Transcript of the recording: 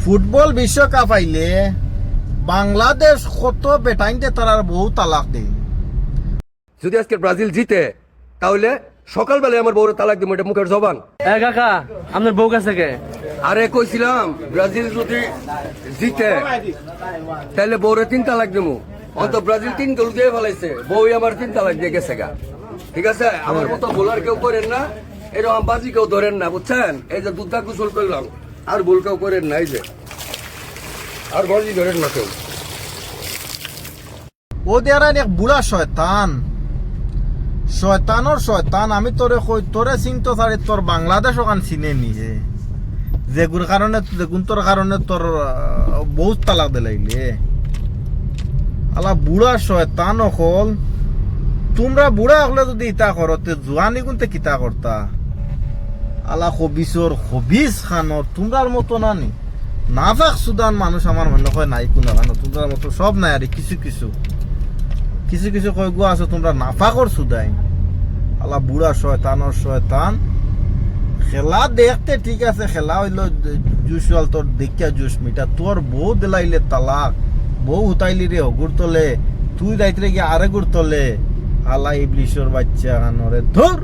Football বিশ্বকাপ আইলে বাংলাদেশ কত বেটাইনতে তারার বহু তালাক দেয়। যদি আজকে ব্রাজিল জিতে তাহলে সকালবেলায় আমার বউরে তালাক দিব, এটা মুখের জবান। কাকা আপনার বউ কাছে কে? আরে কইছিলাম ব্রাজিল যদি জিতে তাহলে বউরে 3 তালাক দেবো। অন্ত ব্রাজিল 3 গোল দিয়ে ফেলাইছে, বউ আমার 3 তালাক দিয়ে গেছে গা। ঠিক আছে, আমার মতো বোলার কেউ করেন না, এরকম বাজি কেউ ধরেন না, বুঝছেন? এই যে দুধা কুশল করলাম, আর ভুল কেউ করেন না, এই যে আর বাজি ধরেন না কেউ। ও দেয়ার এক বুড়া শয়তান, শয়তানোর শয়তান। আমি তোরে কই, তোরে চিনতো সারি তোর বাংলাদেশ ওখান চিনে নিয়ে যেগুর কারণে, যেগুন তোর কারণে তোর বহুত তালাক দিলাইলে। আলা বুড়া শয়তান অকল, তোমরা বুড়া হলে যদি ইতা করতে জোয়ানি গুনতে কিতা করতা। আলা খবিসর খবিস খানোর তোমরার মতো নানি নাফাক সুদান মানুষ আমার মনে হয় নাই কোনো খানো। তোমরার মতো সব নাই আর কিছু কিছু কিছু কিছু কয় গো আছো তোমরা নাফাকর সুদাই। আলা বুড়া শয়তানোর শয়তান। খেলা দেখতে ঠিক আছে, খেলা হইলো জুসওয়াল, তোর দেখিয়া জুস মিটা। তোর বউ দিলাইলে তালাক, বউ উতাইলি রে হগুর তলে, তুই যাইতে গিয়ে আরে গুড় তলে। আলা ইবলিশর বাচ্চা কানরে ধর।